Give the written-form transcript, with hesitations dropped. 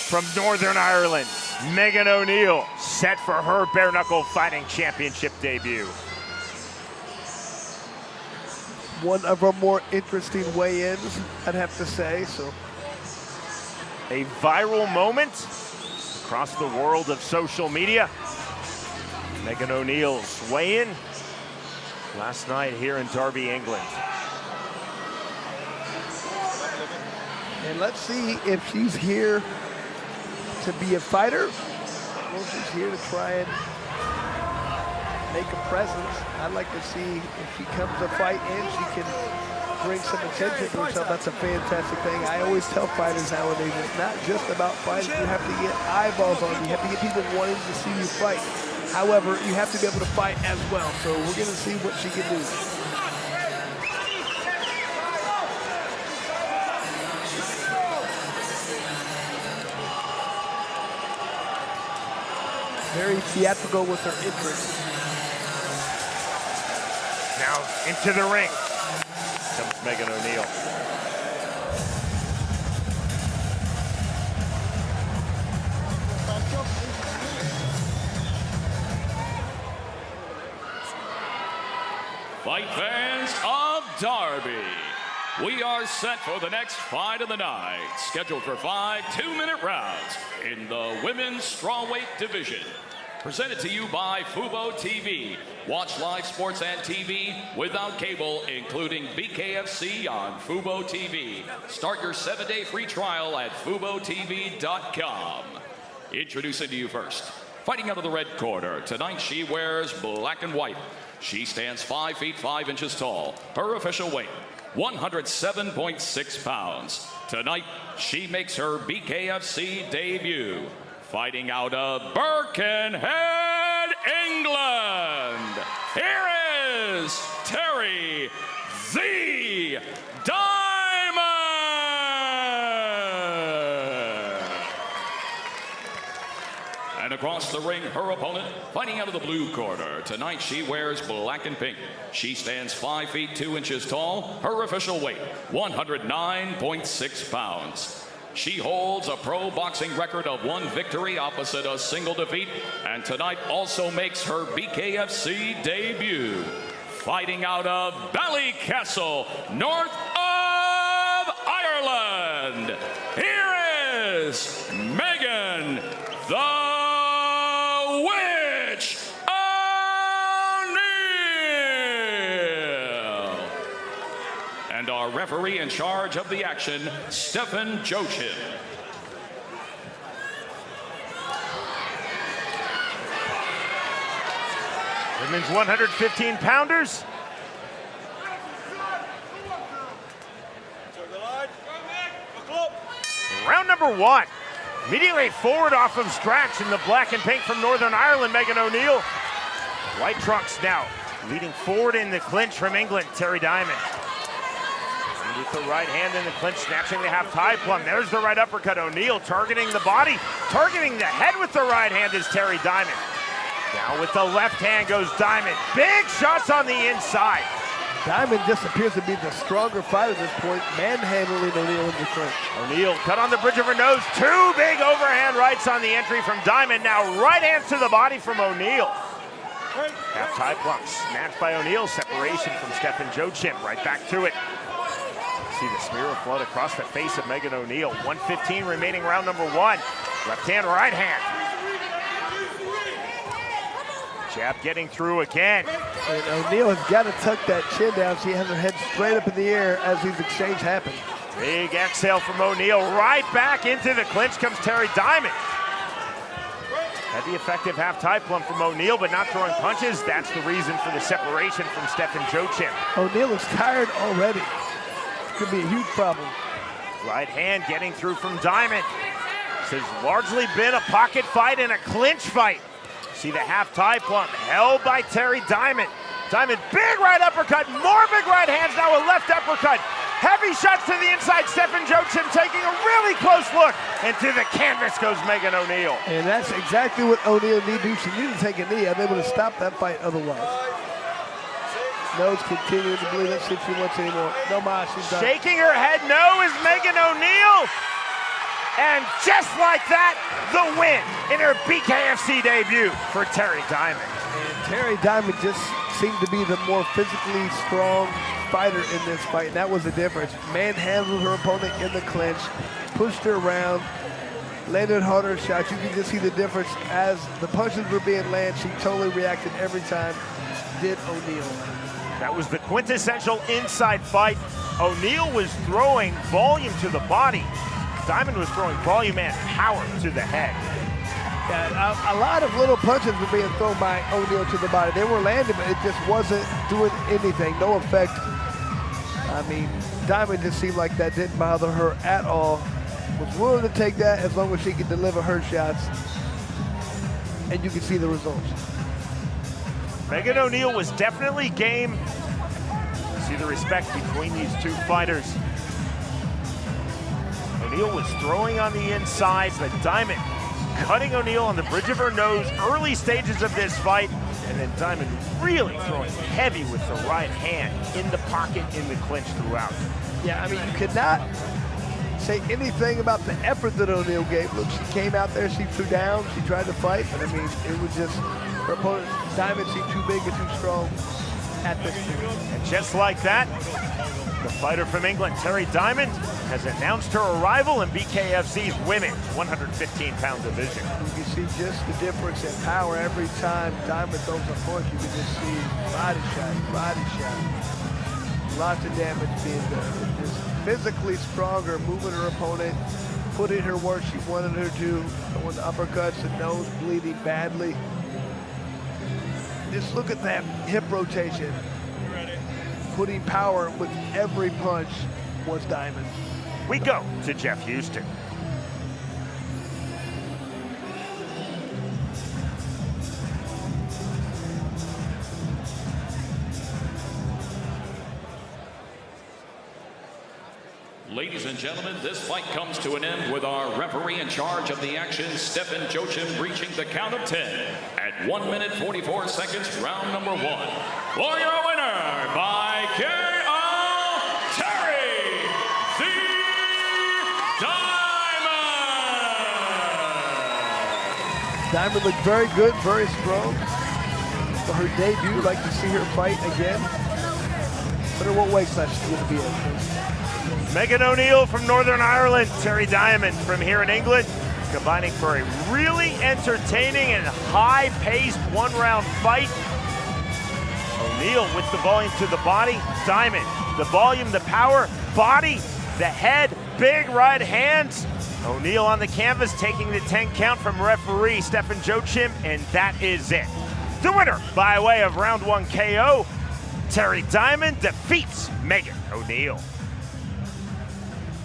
from Northern Ireland, Meghan O'Neill, set for her Bareknuckle Fighting Championship debut. One of our more interesting weigh-ins, I'd have to say. So, a viral moment across the world of social media. Meghan O'Neill's weigh-in last night here in Derby, England. And let's see if she's here to be a fighter, or she's here to try and make a presence. I'd like to see if she comes to fight and she can bring some attention to herself. That's a fantastic thing. I always tell fighters nowadays, it's not just about fighting. You have to get eyeballs on you. You have to get people wanting to see you fight. However, you have to be able to fight as well. So we're going to see what she can do. Very theatrical with her entrance. Now into the ring comes Meghan O'Neill. Fight fans of Derby, we are set for the next fight of the night, scheduled for 5 2-minute rounds in the women's strawweight division. Presented to you by Fubo TV. Watch live sports and TV without cable, including BKFC on Fubo TV. Start your 7-day free trial at FuboTV.com. Introducing to you first, fighting out of the red corner. Tonight she wears black and white. She stands 5 feet 5 inches tall. Her official weight, 107.6 pounds. Tonight, she makes her BKFC debut. Fighting out of Birkenhead, England, here is Terri the Diamond. And across the ring, her opponent, fighting out of the blue corner. Tonight, she wears black and pink. She stands 5 feet 2 inches tall. Her official weight, 109.6 pounds. She holds a pro boxing record of 1 victory opposite a single defeat, and tonight also makes her BKFC debut. Fighting out of Ballycastle, north of Ireland, here is Meghan the Witch O'Neill. And our referee in charge of the action, Stephen Joachim. Women's 115-pounders. Round number 1. Immediately forward off of scratch in the black and pink from Northern Ireland, Meghan O'Neill. White trunks now, leading forward in the clinch from England, Terri Diamond. With the right hand in the clinch, snatching the half-tie plum. There's the right uppercut. O'Neill targeting the body, targeting the head with the right hand is Terri Diamond. Now with the left hand goes Diamond. Big shots on the inside. Diamond just appears to be the stronger fighter at this point, manhandling O'Neill in the clinch. O'Neill cut on the bridge of her nose. 2 big overhand rights on the entry from Diamond. Now right hands to the body from O'Neill. Half-tie plum snatched by O'Neill. Separation from Stephen Joachim. Right back to it. See the smear of blood across the face of Meghan O'Neill. 1:15 remaining, round number 1. Left hand, right hand. Jab getting through again. And O'Neill has got to tuck that chin down. She has her head straight up in the air as these exchanges happen. Big exhale from O'Neill. Right back into the clinch comes Terri Diamond. Had the effective half-tie plum from O'Neill, but not throwing punches. That's the reason for the separation from Stephen Joachim. O'Neill is tired already. Could be a huge problem. Right hand getting through from Diamond. This has largely been a pocket fight and a clinch fight. See the half-tie plum held by Terri Diamond. Diamond, big right uppercut, more big right hands, now a left uppercut. Heavy shots to the inside, Stephen Joachim taking a really close look. And to the canvas goes Meghan O'Neill. And that's exactly what O'Neill needed to do. She needed to take a knee. I'm able to stop that fight otherwise. No's continuing to believe. Let's see if she wants any more. No, Ma, she's done. Shaking her head no is Meghan O'Neill. And just like that, the win in her BKFC debut for Terri Diamond. And Terri Diamond just seemed to be the more physically strong fighter in this fight, and that was the difference. Manhandled her opponent in the clinch, pushed her around, landed harder shots. You can just see the difference as the punches were being landed. She totally reacted every time, did O'Neal. That was the quintessential inside fight. O'Neal was throwing volume to the body. Diamond was throwing volume and power to the head. Yeah, a lot of little punches were being thrown by O'Neal to the body. They were landing, but it just wasn't doing anything, no effect. I mean, Diamond just seemed like that didn't bother her at all. Was willing to take that as long as she could deliver her shots. And you can see the results. Meghan O'Neal was definitely game. See the respect between these two fighters. O'Neal was throwing on the inside, but Diamond cutting O'Neal on the bridge of her nose early stages of this fight, and then Diamond really throwing heavy with the right hand in the pocket, in the clinch throughout. Yeah, I mean, you could not say anything about the effort that O'Neal gave. Look, she came out there, she threw down, she tried to fight, but I mean, it was just, her opponent, Diamond, seemed too big and too strong at this point. And just like that, the fighter from England, Terri Diamond, has announced her arrival in BKFC's women's 115-pound division. You can see just the difference in power every time Diamond throws a punch. You can just see body shot. Lots of damage being done. Just physically stronger, moving her opponent, putting her where she wanted her to, throwing the uppercuts, the nose bleeding badly. Just look at that hip rotation. Putting power with every punch was Diamond. We go to Jeff Houston. Ladies and gentlemen, this fight comes to an end with our referee in charge of the action, Stephen Joachim, reaching the count of 10 at 1 minute 44 seconds, round number 1. For your winner by KO, Terri the Diamond! Diamond looked very good, very strong. For her debut, like to see her fight again. But what weight class is going to be in? Meghan O'Neal from Northern Ireland, Terri Diamond from here in England, combining for a really entertaining and high-paced one-round fight. O'Neal with the volume to the body, Diamond, the volume, the power, body, the head, big right hands. O'Neal on the canvas taking the 10 count from referee Stephen Joachim, and that is it. The winner by way of round 1 KO, Terri Diamond defeats Meghan O'Neal.